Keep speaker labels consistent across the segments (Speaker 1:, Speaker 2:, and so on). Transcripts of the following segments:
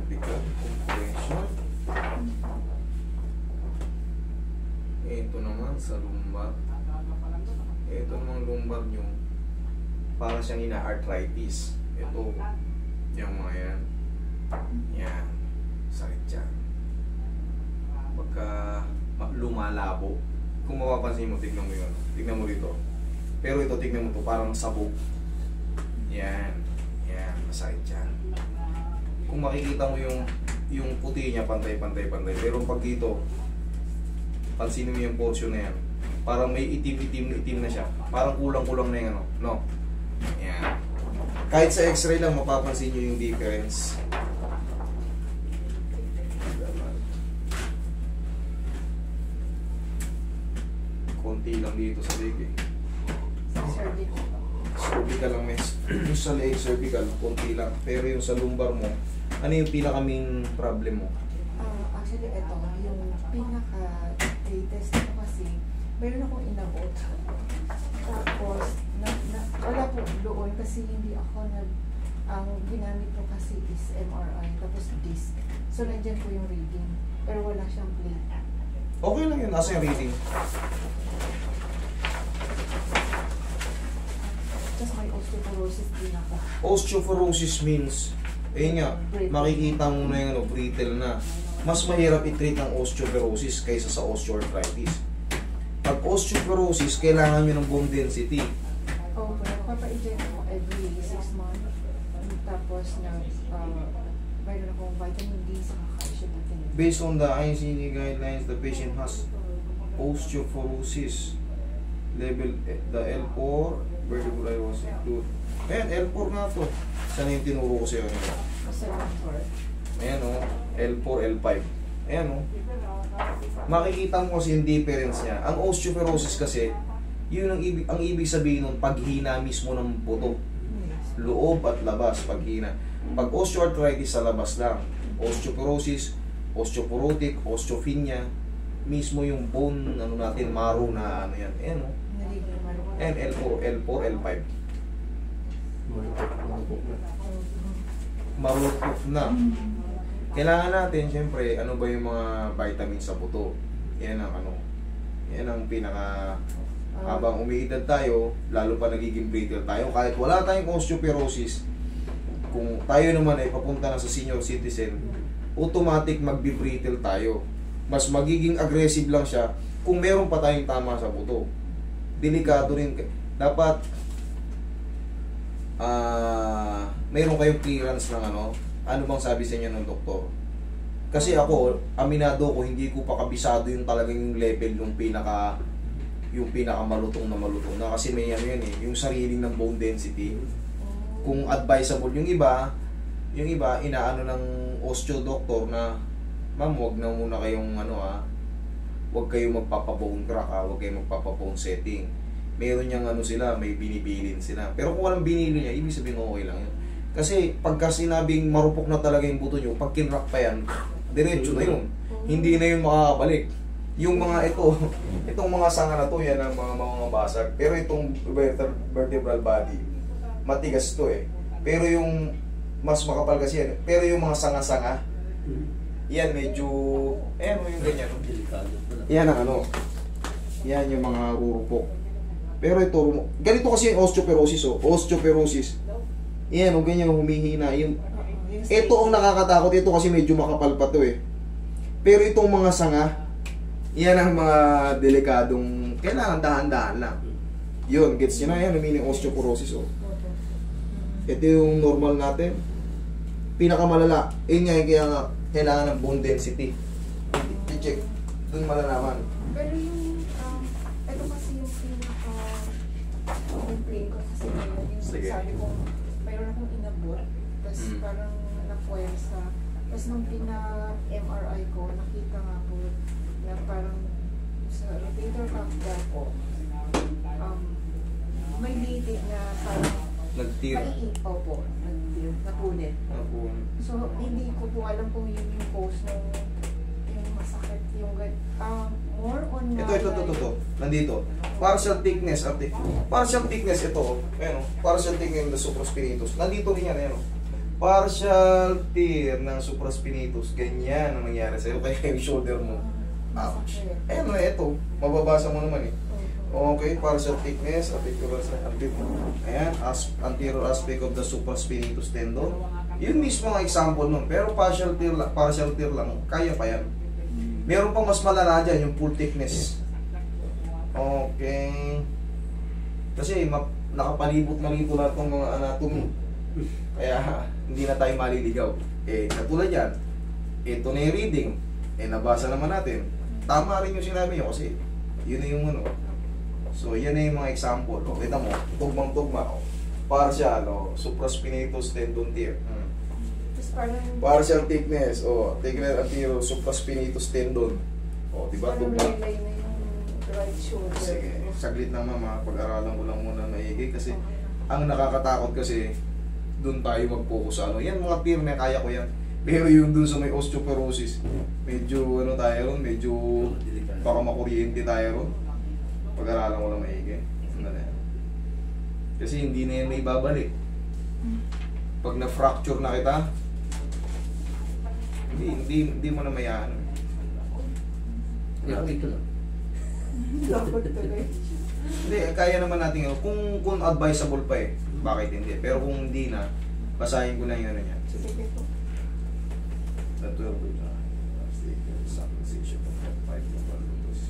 Speaker 1: cervical compression. Ito naman sa lumbar. Ito naman lumbar nyo. Para siyang ina-arthritis. Ito. Yung mga yan. Yan. Sakit yan. Pagka lumalabo. Kung mapapansin mo, tignan mo yun. Tignan mo rito. Pero ito, tignan mo to parang sabog. Yan. Yan. Masakit yan. Kung makikita mo yung puti niya, pantay. Pero pag dito, pansinin mo yung portion na yan. Parang may itim na siya. Parang kulang-kulang na yung ano. No? Yan. Kahit sa x-ray lang, mapapansin nyo yung difference. Konti lang dito sa leg eh. Cervical lang mes. Yung sa leg, cervical, konti lang. Pero yung sa lumbar mo, ano yung pinaka-main problem mo?
Speaker 2: Actually, ito, yung pinaka-latest ko kasi, meron akong inabot. Tapos, wala po doon kasi hindi ako ang ginamit ko kasi is MRI, tapos disc. So, nandyan po yung reading. Pero wala siyang plate.
Speaker 1: Okay lang yun, nasa yung reading.
Speaker 2: Tapos may osteoporosis din ako.
Speaker 1: Osteoporosis means, nga, makikita mo na yung ano, brittle na. Mas mahirap i-treat ang osteoporosis kaysa sa osteoarthritis. Pag osteoporosis, kailangan nyo ng bone density.
Speaker 2: Oo, napapa-inject ako every 6 months. Tapos, mayroon akong vitamin D sa calcium natin.
Speaker 1: Based on the ICD guidelines, the patient has osteoporosis. Level, the L4, vertebrae was included. Ayan, L4 nga to. Saan yung tinuro ko sa'yo? Ayan o, L4, L5. Ayan o. Makikita mo kasi yung difference niya. Ang osteoporosis kasi, yun ang ibig sabihin nun, paghina mismo ng buto. Loob at labas, paghina. Pag osteoarthritis sa labas lang, osteoporosis, osteoporotic, osteopenia, mismo yung bone, ano natin, marrow na ano yan. Ayan o. Ayan, L4, L5. Marutok na. Kailangan natin, syempre, ano ba yung mga vitamins sa buto. Yan ang ano. Yan ang pinaka... Habang umiidad tayo, lalo pa nagiging brittle tayo. Kahit wala tayong osteoporosis, kung tayo naman ay papunta na sa senior citizen, automatic magbi-brittle tayo. Mas magiging aggressive lang siya kung meron pa tayong tama sa buto. Delikado rin. Dapat mayroon kayong clearance ng ano bang sabi sa inyo ng doktor. Kasi ako, aminado ko, hindi ko pa kabisado yung talagang yung level yung pinaka malutong na kasi may ano yan eh, yung sariling ng bone density. Kung advisable yung iba inaano ng osteo doctor na ma'am, wag na muna kayong wag kayong magpapa-bone crack wag kayong magpapa-bone setting. Meron niyang sila, may binibilin sila. Pero kung walang binili niya, ibig sabihin okay lang yun. Kasi pagka sinabing marupok na talaga yung buto niyo, pag kinrock pa yan, diretso na yun. Hindi na yun makakabalik. Yung mga itong mga sanga na to, yan ang mga basag. Pero itong vertebral body, matigas to eh. Pero yung mas makapal kasi yan. Pero yung mga sanga-sanga, yan medyo, yung ganyan. Yan ang yan yung mga rurupok. Pero ito, ganito kasi yung osteoporosis osteoporosis. Yan, ganyan humihina. Ito ang nakakatakot, ito kasi medyo makapal pa to eh. Pero itong mga sanga, yan ang mga delikadong, kailangan dahan-dahan lang. Yun, gets nyo na yan, meaning osteoporosis Ito yung normal natin. Pinakamalala, yun nga, kaya nga, kailangan ng bone density. I-check, dun malalaman.
Speaker 2: Pero yung, ito kasi yung pinaka-complain ko kasi ngayon, yung sabi ko, mayroon akong inabot, tapos parang napuwersa. Tapos nung pina-MRI ko, nakita nga po na parang sa rotator cuff ko, may litig na parang
Speaker 1: nag-tear.
Speaker 2: Maiipaw po, nag-tear, napunit. So, hindi ko po alam kung yun yung cause ng yung masakit, yung more on...
Speaker 1: Ito. Nandito. Partial thickness. Partial thickness ito. Ayan o. Partial thickness ng supraspinatus. Nandito rin yan. Ayan o. Partial tear ng supraspinatus. Ganyan ang nangyari sa'yo. Kaya yung shoulder mo. Ouch. Ayan na, ito. Mababasa mo naman eh. Okay, partial thickness, ayan, anterior aspect of the supraspinatus tendon. Yun mismo ang example nun. Pero partial tear lang, kaya pa yan. Meron pang mas malala dyan, yung full thickness. Okay. Kasi nakapalibot-malibot lahat ng mga anatomy. Kaya hindi na tayo maliligaw. Eh, katulad yan, ito na yung reading. Eh, nabasa naman natin. Tama rin yung sinabi nyo kasi yun na yung ano. So, yan na yung mga example. O, kita mo, tugmang-tugma. Partial, supraspinatus tendon tear. Partial thickness, thickness anterior supraspinatus tendon. Diba? Tugmang.
Speaker 2: Na yung right shoulder.
Speaker 1: Sige, saglit na mama, pag-aralan ko lang muna maigi kasi ang nakakatakot kasi doon tayo mag-focus sa ano. Yan mga tear na kaya ko yan. Pero yung dun sa may osteoporosis, medyo ano tayo ron, medyo baka makuryente tayo ron. Pag-aralan ko lang maigi. Kasi hindi na yan may babalik. Pag na-fracture na kita, hindi mo na mayaan.
Speaker 3: Ito lang.
Speaker 1: Hindi, kaya naman natin yun. Kung advisable pa eh, bakit hindi? Pero kung hindi na, basahin ko na yun niya.
Speaker 2: Sige po.
Speaker 1: The 12 week na. Stabilization of F5 global lupus.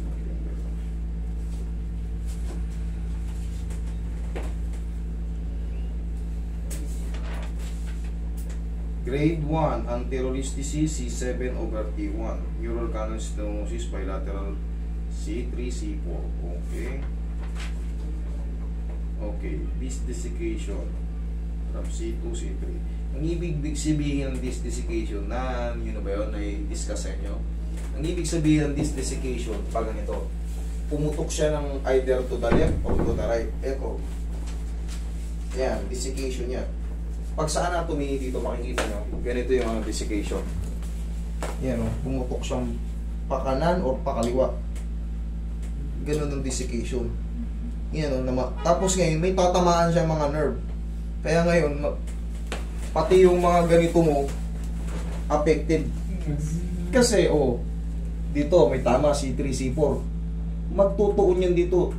Speaker 1: Grade 1, anterolisthesis C7 over T1. Neural canal stenosis bilateral C3, C4. Okay. Okay. Disc desiccation from C2, C3. Ang ibig sabihin ng disc desiccation na, yun na ba yun, na-discuss sa inyo? Ang ibig sabihin ng disc desiccation, pag ganito, pumutok siya ng either to the left or to the right. Ito. Yan, desiccation yan. Pag sa anatomy dito, makikita nyo, ganito yung desiccation. Yan o, pumutok siyang pakanan or pakaliwa. Ganun ang desiccation. Yan o, tapos ngayon, may tatamaan siya mga nerve. Kaya ngayon, pati yung mga ganito mo affected kasi dito may tama C3, C4 magtutuon yan dito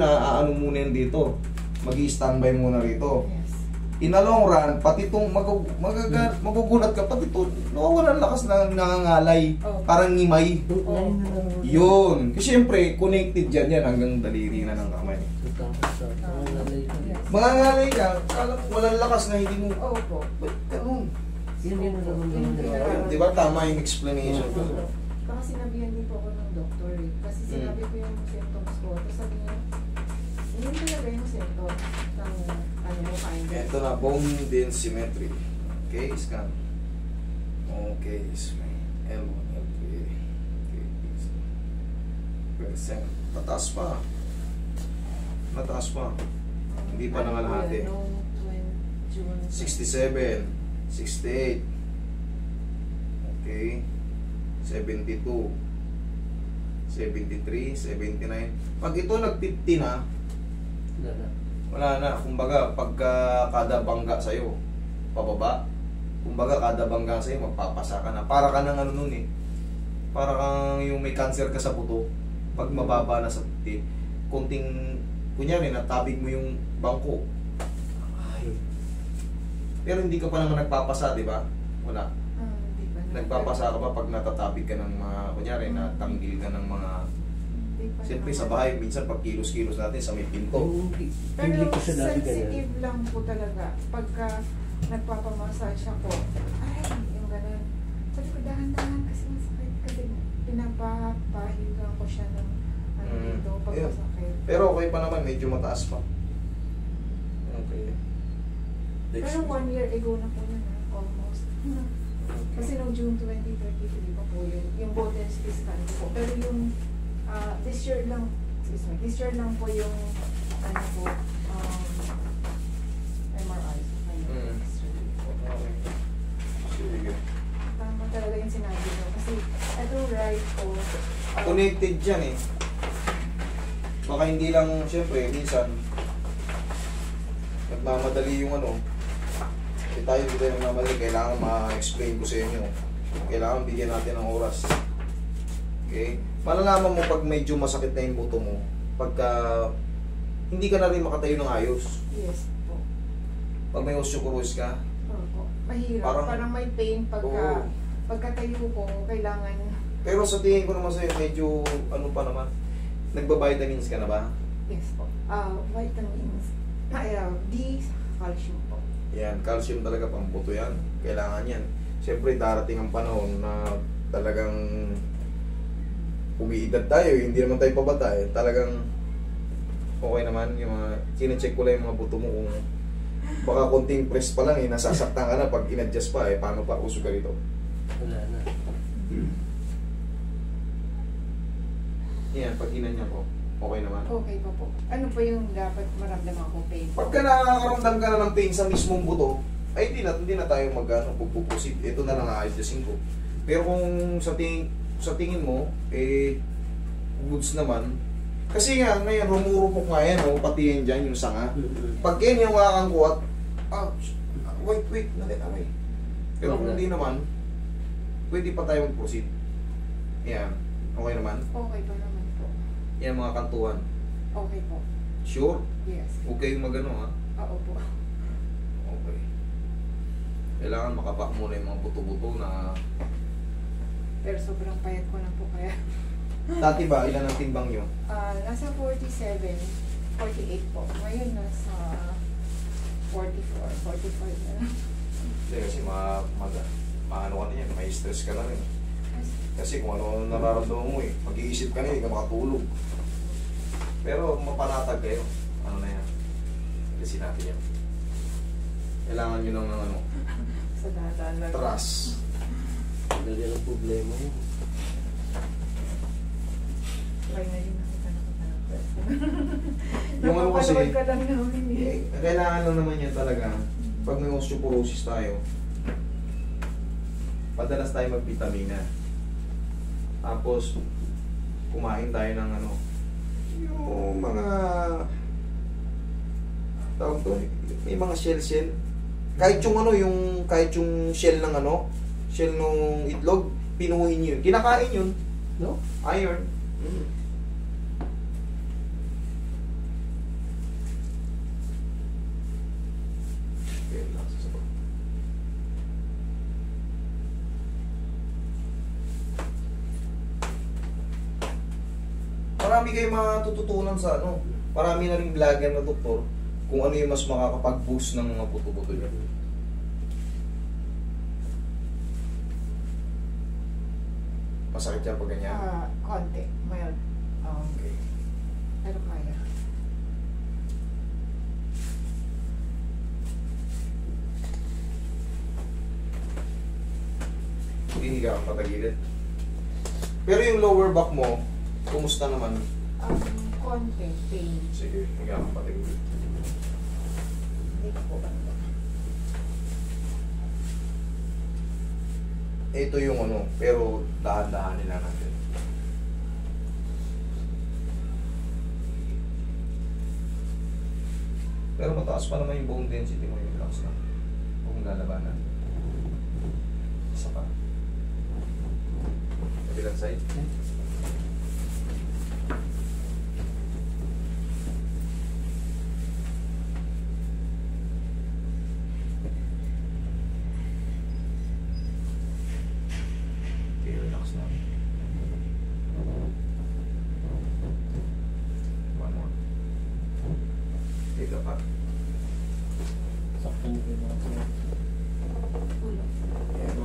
Speaker 1: aano muna yan dito mag-i-standby muna rito in a long run pati itong magugulat ka pati ito nawawalan lakas na nangangalay parang ngimay yun kasi syempre connected yan hanggang daliri na ng kamay mangangalay ka, walang lakas na hindi mo.
Speaker 2: Opo.
Speaker 1: Ba't ganun?
Speaker 2: Hindi.
Speaker 1: Di ba tama yung explanation?
Speaker 2: Baka sinabihan din po ako ng doktor eh. Kasi sinabi ko yung symptoms ko. Tapos sabi niya, hindi talaga yung symptoms ng ano mo find.
Speaker 1: Ito na, bone densitometry. Okay, scan. Okay, may L1, L3. Okay, percent. Mataas pa. Mataas pa. Hindi pa nangalahati. 67, 68, okay, 72, 73, 79. Pag ito nag-50 na, wala na. Kumbaga, pagka kada bangga sa'yo, pababa. Kumbaga, kada bangga sa'yo, magpapasa ka na. Para ka nang ano nun eh. Para kang yung may cancer ka sa buto. Pag mababa na sa puti, kunting kunyari, natabig mo yung bangko. Ay. Pero hindi ka pa naman nagpapasa, di ba? Wala. Nagpapasa ka pa pag natatabig ka ng mga, kunyari, natanggil ka ng mga... Siyempre sa bahay, minsan pag kilos-kilos natin sa may pinto.
Speaker 2: Pero sensitive lang po talaga. Pagka nagpapamassage ako, ay, yung ganun. Sabi ko, dahan-dahan kasi masakit. Kasi pinapapahigan ko siya ng ano dito, pag masakit.
Speaker 1: Pero okay pa naman, medyo mataas pa. Okay.
Speaker 2: Pero 1 year ago na po yun, almost. Kasi noong June 2023 pa po yun, yung bone density scan po. Pero yung this year lang, this year lang po yung ano po, MRI.
Speaker 1: Okay. Sige.
Speaker 2: Tama talaga yung sinabi mo. Kasi ito right po.
Speaker 1: Connected dyan eh. Baka hindi lang, syempre, minsan nagmamadali yung ano. Hindi tayo nagmamadali. Kailangan ma-explain ko sa inyo. Kailangan bigyan natin ng oras. Okay? Malalaman mo pag medyo masakit na yung buto mo, pagka hindi ka na rin makatayo ng ayos.
Speaker 2: Yes po.
Speaker 1: Pag may osteoporosis ka,
Speaker 2: Opo. Mahirap.
Speaker 1: Parang-
Speaker 2: Parang may pain
Speaker 1: Oo.
Speaker 2: pagkatayo ko, kailangan
Speaker 1: pero sa tingin ko naman sa'yo, medyo ano pa naman, nagba-vitamins ka na ba?
Speaker 2: yes po. Vitamins. D, calcium po.
Speaker 1: Yan, calcium talaga pang buto yan. Kailangan yan. Siyempre, darating ang panahon na talagang umiidad tayo, hindi naman tayo pabata eh. Talagang okay naman. Yung mga, kine-check ko lang yung mga buto mo kung baka konting press pa lang eh, nasasaktan ka na pag in-adjust pa eh. Paano pa usog ka rito?
Speaker 3: Wala na.
Speaker 1: Yan, pag inanya ko, okay naman.
Speaker 2: Okay pa po. Ano po yung dapat maramdaman ko pain po?
Speaker 1: Pagka nakakaramdam ka na ng pain sa mismong buto, ay hindi na tayo pagpupusid. Ito na lang aayusin ko. Pero kung sa tingin mo, goods naman. Kasi nga, ngayon, rumurupok nga yan, pati yan dyan, yung sanga. Pag yan yung makakangkuat, wait, away. Pero kung hindi naman, pwede pa tayo mag-proceed. Yan, okay naman.
Speaker 2: Okay pa naman po.
Speaker 1: Yan mga kantuhan.
Speaker 2: Okay po.
Speaker 1: Sure?
Speaker 2: Yes.
Speaker 1: Huwag kayong magano ha.
Speaker 2: Oo po.
Speaker 1: Okay. Kailangan makapak muna yung mga buto-buto na...
Speaker 2: Pero sobrang payat ko na po kaya.
Speaker 1: Dati ba, ilan ang timbang nyo?
Speaker 2: Nasa 47, 48 po. Ngayon nasa 44, 45 na lang.
Speaker 1: Hindi kasi maano ka na yan, may stress ka na rin. Kasi kung ano nararamdaman mo eh, mag-iisip ka na hindi ka makatulog. Pero mapanatag kayo. Ano na yan? Kasi natin yan. Kailangan nyo lang ng ano,
Speaker 2: Sa dahan lang.
Speaker 1: trust.
Speaker 3: Ganyan ang problema mo.
Speaker 2: Try na rin nakita na kita ng person.
Speaker 1: Yung ano kasi,
Speaker 2: Napapanood ka lang namin eh.
Speaker 1: kailangan lang naman yan talaga. Pag may osteoporosis tayo, madalas tayo magbitamina. Tapos, kumain tayo ng ano, yung mga, tawag to, may mga shell. Kahit yung ano, kahit yung shell ng ano, shell ng itlog, pinuhin nyo yun. Kinakain yun.
Speaker 3: No?
Speaker 1: Iron. Okay, relax sa baba. Marami kayong matututunan sa ano. Marami na rin vlogger na doktor kung ano yung mas makakapag-boost ng mga buto-buto nyo. Masakit yan pag ganyan.
Speaker 2: Konti. Mild.
Speaker 1: Okay.
Speaker 2: Pero kaya.
Speaker 1: Hihiga kang patagilid. Pero yung lower back mo, kumusta naman?
Speaker 2: Konti. Pain.
Speaker 1: Sige, higa kang patagilid.
Speaker 2: Hindi ko po ba?
Speaker 1: Ito yung ano, pero dahan-dahanin lang natin. Pero mataas pa naman yung bone density mo, yung relax lang. Huwag mong lalabanan. Isa pa. Kabilang side. Okay, relax lang. One more. Take a pack.
Speaker 3: Saktan ko yung mga sila.
Speaker 2: Ulo.
Speaker 1: Ayan.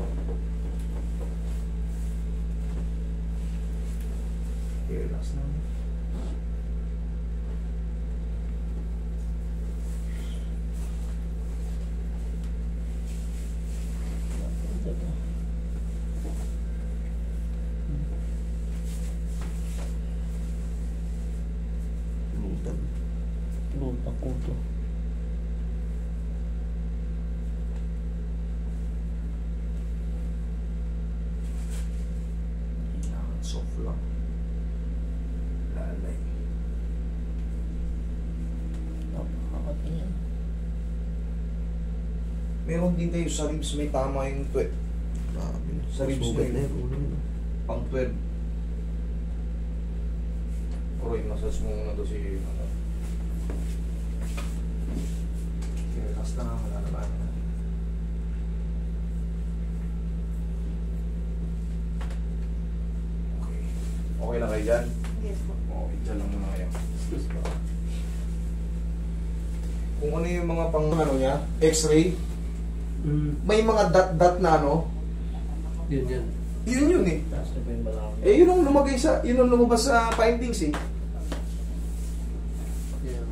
Speaker 1: Okay, relax lang.
Speaker 3: Lutak ko to.
Speaker 1: Kailangan soft lang. Meron din kayo sa ribs, may tama yung 12. Sa ribs mo
Speaker 3: Sugat na
Speaker 1: yun.
Speaker 3: yun, ulo yun.
Speaker 1: Pang 12. Roy, massage mo muna to si... Relax na nga, wala na ba? Okay. Okay na kayo dyan?
Speaker 2: Yes po.
Speaker 1: Okay, dyan lang muna kayo. Kung ano yung mga pang ano niya, x-ray, may mga dot-dot na ano,
Speaker 3: Yun, yun.
Speaker 1: yun eh.
Speaker 3: Taas na pa yung balakang.
Speaker 1: Eh, yun ang lumagay sa, yun ang lumabas sa findings eh.
Speaker 3: Yan.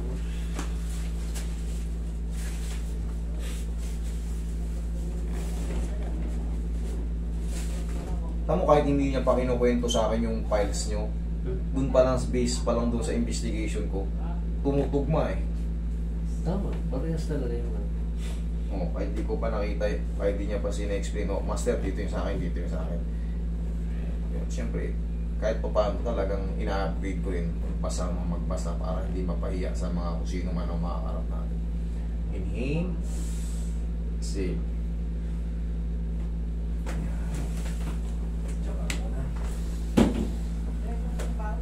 Speaker 1: Tamo kahit hindi niya pa kinukwento sa akin yung files nyo, dun pa lang, base pa lang dun sa investigation ko, tumutugma eh.
Speaker 3: Tama, parehas talaga yung ano.
Speaker 1: Oh, kahit di ko pa nakita eh, kahit di niya pa sina-explain, oh, master, dito yung sa akin, dito yung sa akin. Yun, siyempre, kahit pa paano talagang ina-upgrade ko rin basta magbasa para hindi mapahiya sa mga kung sino man ang makakarap natin. Inhale, exhale.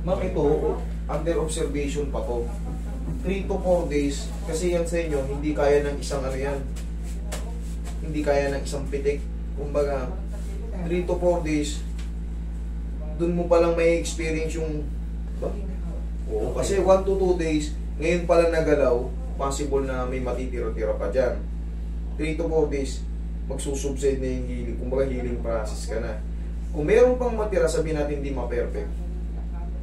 Speaker 1: Ma'am, ito, under observation pa to. 3 to 4 days, kasi yan sa inyo, hindi kaya ng isang ano yan. Hindi kaya ng isang pitik. Kumbaga, 3 to 4 days, dun mo palang may experience yung... Ba? Oo, kasi 1 to 2 days, ngayon palang nagalaw, possible na may matitira-tira pa dyan. 3 to 4 days, magsusubside na yung healing. Kumbaga, healing process ka na. Kung meron pang matira, sabihin natin hindi ma-perfect.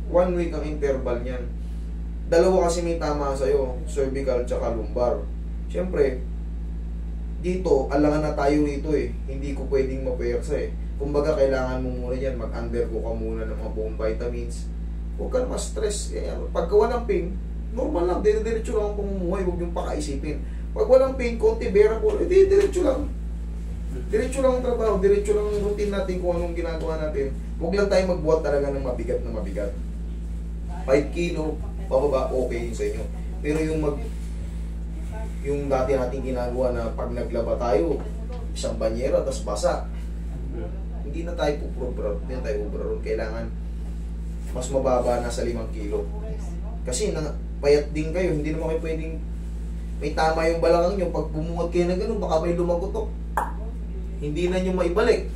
Speaker 1: 1 week ang interval niyan. Dalawa kasi may tama sa'yo, cervical tsaka lumbar. Siyempre, dito, alangan na tayo rito eh. Hindi ko pwedeng mapersa eh. Kumbaga, kailangan mo muna yan, mag-undergo ka muna ng mga buong vitamins. Huwag ka ma-stress. Pagka walang pain, normal lang, dire-diretso lang ang pamumuhay, huwag yung pakaisipin. Pag walang pain, konti, bearable, diretso lang. Diretso lang ang trabaho, diretso lang ang routine natin kung anong ginagawa natin. Huwag lang tayo magbuhat talaga ng mabigat na mabigat. 5 kilo, pababa, okay yun sa inyo. Pero yung dati nating ginagawa na pag naglaba tayo, isang banyera, tas basa. Hindi na tayo hindi na tayo overall. Kailangan mas mababa na sa 5 kilo. Kasi payat din kayo, hindi naman kayo pwedeng may tama yung balakang nyo. Pag bumuhat kayo na gano'n, baka may lumagutok. Hindi na nyo maibalik.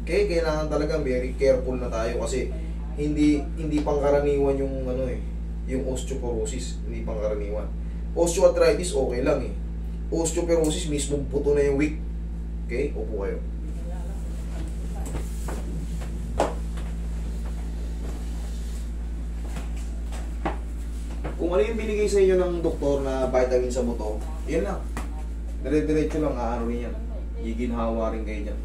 Speaker 1: Okay, kailangan talaga very careful na tayo kasi hindi pangkaraniwan yung ano eh, yung osteoporosis, hindi pangkaraniwan. Osteoarthritis okay lang eh. Osteoporosis mismo puto na yung weak. Okay, upo kayo. Kung ano yung binigay sa inyo ng doktor na vitamin sa buto, yun lang. Dire-diretso lang, aano rin yan. Giginhawa rin kayo dyan.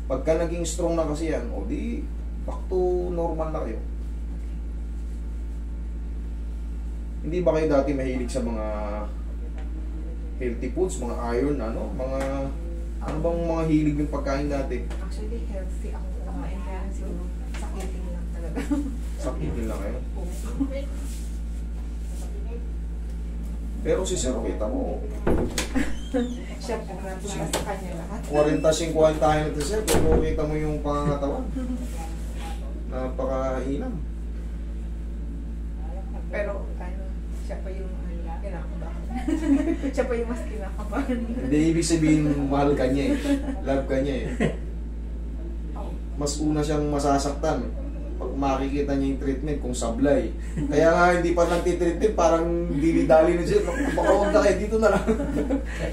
Speaker 1: Pagka naging strong na kasi yan, o di, back to normal na kayo. Hindi ba kayo dati mahilig sa mga healthy foods, mga iron, ano bang mga hilig yung pagkain dati?
Speaker 2: Actually, healthy ako kumain. Kaya siguro sakitin lang talaga.
Speaker 1: Sakitin lang kayo. Pero si Sir, kita mo,
Speaker 2: Siya po na sa kanya lahat.
Speaker 1: 40-50 tayo na Sir, pero kita mo yung pangangatawan. Napakahinam.
Speaker 2: Pero ano, siya pa yung kinakabahan. Siya pa yung mas kinakabahan.
Speaker 1: Hindi, ibig sabihin, mahal ka niya eh. Love ka niya eh. Mas una siyang masasaktan pag makikita niya yung treatment kung sablay. Kaya nga hindi pa nagtitreatment, parang dili-dali na siya. Baka huwag na kayo, dito na lang.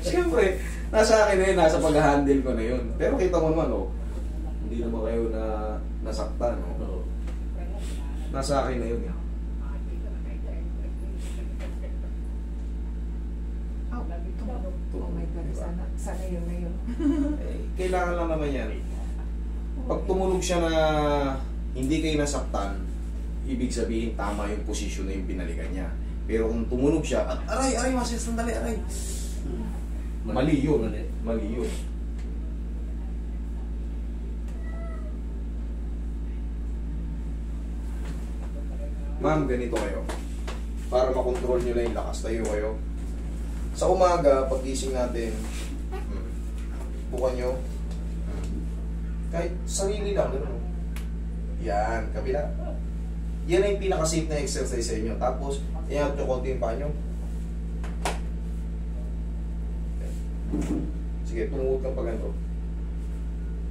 Speaker 1: Siyempre, nasa akin na yun, nasa pag-handle ko na yun. Pero kita mo naman, oh, hindi naman kayo na nasaktan. Oh. Nasa akin na yun.
Speaker 2: Oh my God, sana yun na yun.
Speaker 1: Kailangan lang naman yan. Pag tumulog siya na hindi kayo nasaktan, ibig sabihin tama yung posisyon na yung pinalikan niya. Pero kung tumulog siya, at aray, masis, sandali, aray. Mali yun. Mali yun. Ma'am, ganito kayo. Para makontrol nyo lang yung lakas, tayo kayo. Sa umaga, pag gising natin, Bukan nyo. Kahit sarili lang, gano'n. Yan, kabila. Yan ay yung pinaka-safe na exercise sa inyo. Tapos, iangat nyo konti yung paa nyo. Sige, tumuhod kang pa ganito.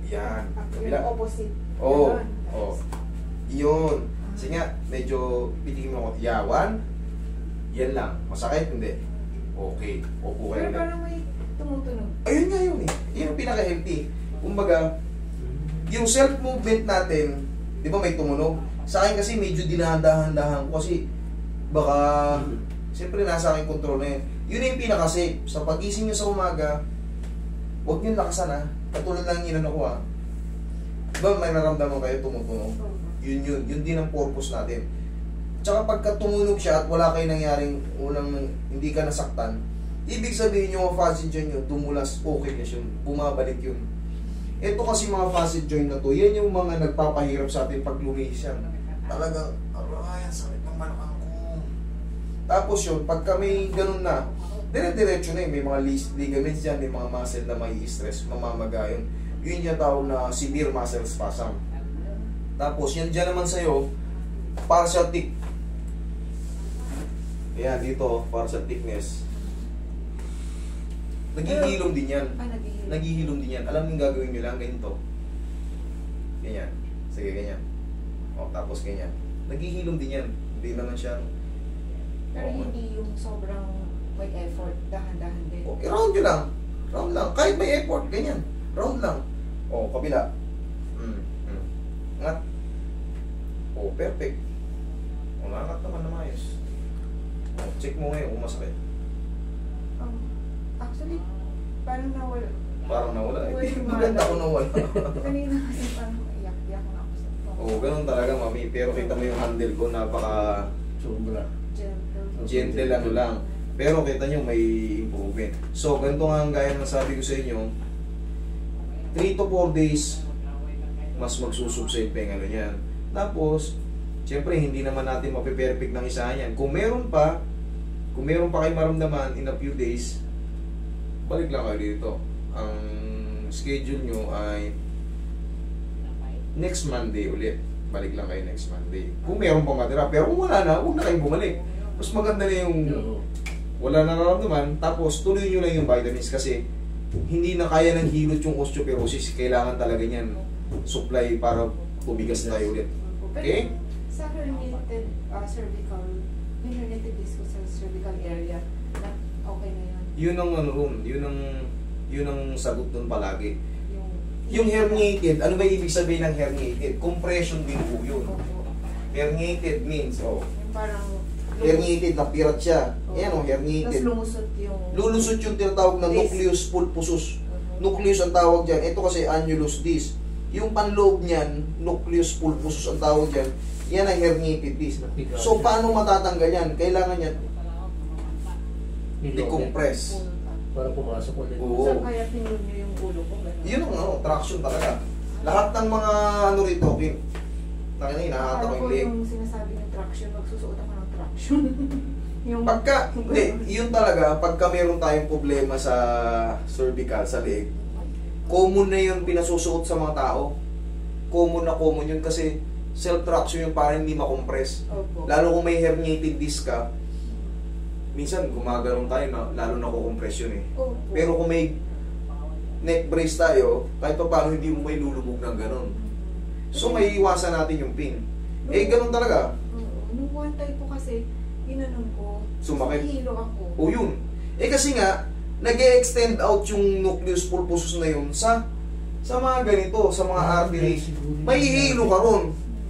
Speaker 1: Yan, kabila.
Speaker 2: Yung opposite.
Speaker 1: Oo,
Speaker 2: Ganon.
Speaker 1: oo. Yun. Sige nga, medyo pitikin mo ako. Yawan. Yan lang. Masakit? Hindi. Okay. Opo kayo
Speaker 2: Pero
Speaker 1: na.
Speaker 2: parang may tumutunog.
Speaker 1: Ayun nga yun eh. Yun yung pinaka-healthy. Kumbaga, yung self-movement natin, di ba may tumunog? Sa akin kasi medyo dinadahan-dahan ko kasi baka, siyempre nasa akin control na yun. Yun yung pinaka-safe. Sa pagising nyo sa umaga, huwag nyo lakasan ha. Katulad lang yun ko ha. Di ba may naramdaman kayo tumutunog? Yun din ang purpose natin. Tsaka pagka tumunog siya at wala kayo nangyaring hindi ka nasaktan, ibig sabihin yung mga facet joint nyo, tumulas, okay na yun, bumabalik yun. Ito kasi mga facet joint na to, yan yung mga nagpapahirap sa atin pag lumihis yan. Talagang, aray, sakit ng balakang ko. Tapos yun, pagka may ganun na, dire-diretso na yun, may mga ligaments dyan, may mga muscle na may stress, mamamaga yun. Yun yung tawag na severe muscle spasm. Tapos yan dyan naman sa'yo, partial thick. Ayan, dito, partial thickness. Naghihilom din yan.
Speaker 2: Naghihilom.
Speaker 1: Naghihilom din yan. Alam niyo yung gagawin nyo lang, ganito. Ganyan. Sige, ganyan. O, tapos ganyan. Naghihilom din yan. Hindi naman siya.
Speaker 2: Pero hindi yung sobrang may effort, dahan-dahan din.
Speaker 1: O, i-round nyo lang. Round lang. Kahit may effort, ganyan. Round lang. O, kabila. Ngat. O, perfect. O, nakangat naman na maayos. O, check mo ngayon kung masakit.
Speaker 2: Actually, parang nawala.
Speaker 1: Parang nawala.
Speaker 2: Uy,
Speaker 1: Maganda ko nawala.
Speaker 2: Kanina kasi parang iyak-iyak na ako sa phone.
Speaker 1: Oo, ganun talaga, mami. Pero kita mo yung handle ko, napaka
Speaker 3: Sobra.
Speaker 1: gentle ano lang. Pero kita nyo, may improvement. So, ganito nga ang gaya ng sabi ko sa inyo, 3 to 4 days, mas magsusubside pa yung ano yan. Tapos, siyempre, hindi naman natin mapiperfect ng isa yan. Kung meron pa kayo maramdaman in a few days, balik lang kayo dito. Ang schedule nyo ay next Monday ulit. Balik lang kayo next Monday. Kung meron pa matira. Pero kung wala na, huwag na kayong bumalik. Mas maganda na yung wala na nararamdaman. Tapos tuloy nyo lang yung vitamins kasi hindi na kaya ng hilot yung osteoporosis. Kailangan talaga niyan supply para tubigas tayo ulit. Okay?
Speaker 2: Sa herniated cervical, yung herniated disc sa cervical area, okay na yun.
Speaker 1: Yun ang ano ron, yun ang sagot nun palagi. Yung herniated, ano ba ibig sabihin ng herniated? Compression din po yun. Herniated means,
Speaker 2: Yung parang
Speaker 1: herniated, napirat siya. Yan o, herniated.
Speaker 2: Tapos lumusot yung...
Speaker 1: Lulusot yung tinatawag na nucleus pulposus. Nucleus ang tawag dyan. Ito kasi annulus disc. Yung panloob niyan, nucleus pulposus ang tawag dyan. Yan ang herniated disc. So, paano matatanggal yan? Kailangan yan decompress.
Speaker 3: Para pumasok ulit.
Speaker 1: Oo.
Speaker 2: Saan kaya pinul nyo yung ulo ko?
Speaker 1: Yun ang ano, traction talaga. Lahat ng mga ano rito, nakita hinahata ko yung leg.
Speaker 2: Yung sinasabi ng traction, magsusuot ako ng traction. yung
Speaker 1: Pagka, hindi, yun talaga, pagka meron tayong problema sa cervical, sa leg, common na yun pinasusuot sa mga tao. Common yun kasi self-traction yung parang hindi makompress.
Speaker 2: Opo.
Speaker 1: Lalo kung may herniated disc ka, minsan gumagano'n tayo na lalo na kukompress yun eh.
Speaker 2: Opo.
Speaker 1: Pero kung may neck brace tayo, kahit pa paano hindi mo may lulubog ng gano'n. So may iwasan natin yung pain. Eh gano'n talaga.
Speaker 2: Nung one time po kasi, ginanon ko.
Speaker 1: Sumakit.
Speaker 2: Hilo ako.
Speaker 1: O yun. Eh kasi nga, nag-extend out yung nucleus pulposus na yun sa mga ganito, sa mga arteries. May hilo ka ron.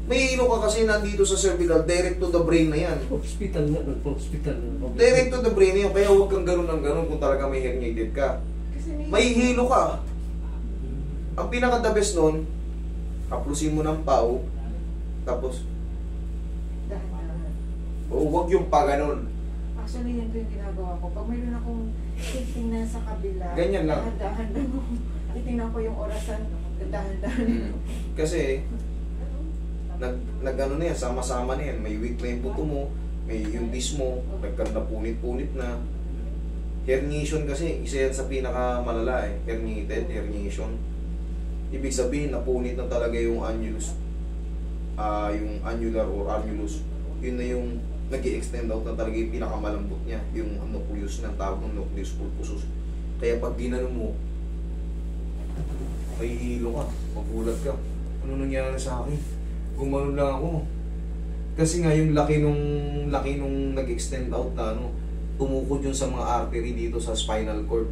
Speaker 1: May hilo ka kasi nandito sa cervical, direct to the brain na yan.
Speaker 3: Hospital na, hospital na.
Speaker 1: Direct to the brain na yan, kaya huwag kang ganun ng ganun kung talaga may herniated ka.
Speaker 2: Kasi
Speaker 1: May hilo ka. Ang pinaka-the best nun, haplusin mo ng pao, tapos,
Speaker 2: dahan-dahan.
Speaker 1: huwag yung pa ganun.
Speaker 2: Actually, yan po yung ginagawa ko. Pag mayroon akong titingnan sa kabila,
Speaker 1: Ganyan lang.
Speaker 2: dahan-dahan lang. Titingnan ko yung orasan, dahan-dahan.
Speaker 1: Kasi, nag-ano na yan, sama-sama na yan. May weak na yung buto mo, may yung disc mo, nagkanda punit-punit na. Herniation kasi, isa yan sa pinakamalala eh. Herniation. Ibig sabihin, napunit na talaga yung annulus. Yung annular or annulus. Yun na yung nag-i-extend out na talaga yung pinakamalambot niya. Yung nucleus ng tawag ng nucleus pulposus. Kaya pag ginano mo, may hilo ka, magulat ka. Ano nangyari sa akin? Gumanon lang ako. Kasi nga yung laki nung nag-extend out na ano, tumukod yun sa mga artery dito sa spinal cord.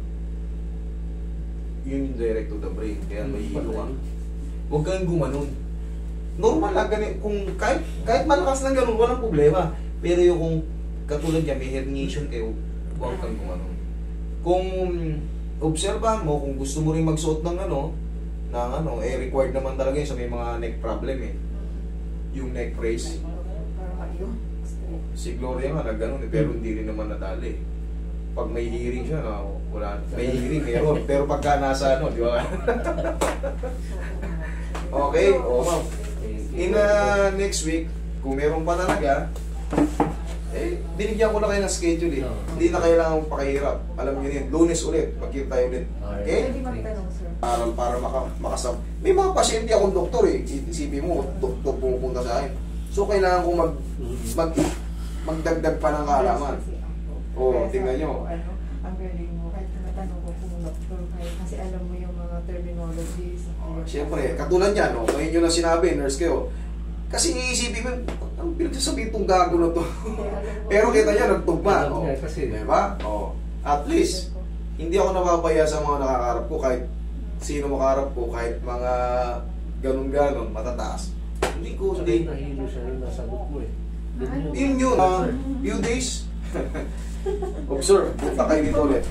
Speaker 1: Yun yung direct to the brain. Kaya may hilo ka. Huwag kang gumanon. Normal lang ganun. Kung kahit malakas lang ganun, walang problema. Pero yung kung katulad niya, may herniation kayo, huwag kang gumanon. Kung obserbahan mo, kung gusto mo rin magsuot ng required naman talaga yun sa may mga neck problem eh. Yung neck brace. Si Gloria nga nagganon eh, pero hindi rin naman nadali. Pag may hearing siya, wala. May hearing, meron. Pero pagka nasa di ba? Okay, ma'am. In next week, kung meron pa talaga, binigyan ko na kayo ng schedule eh. Hindi na kailangan pakahirap. Alam niyo yun, Lunes ulit, magkita tayo ulit. Okay?
Speaker 2: Pwede magtanong, sir.
Speaker 1: Para makasab. May mga pasyente akong doktor eh. Isipin mo, doktor pumupunta sa akin. So, kailangan ko magdagdag pa ng kaalaman. Oo, tingnan nyo.
Speaker 2: Ang galing mo, kahit natanong ko kung doktor kayo, kasi alam mo yung mga terminologies.
Speaker 1: Siyempre, katulad yan, ngayon nyo na sinabi, nurse kayo. Kasi iisipin mo, ang pinagsasabihin itong gago na to. Pero kita niya, nagtugma. Diba? At least, hindi ako nababaya sa mga nakakarap ko, kahit sino makakarap ko, kahit mga ganun-ganon, matataas. Hindi ko, hindi.
Speaker 3: Nahilo siya yung nasagot mo eh.
Speaker 1: Yun, few days. Observe, punta kayo dito ulit.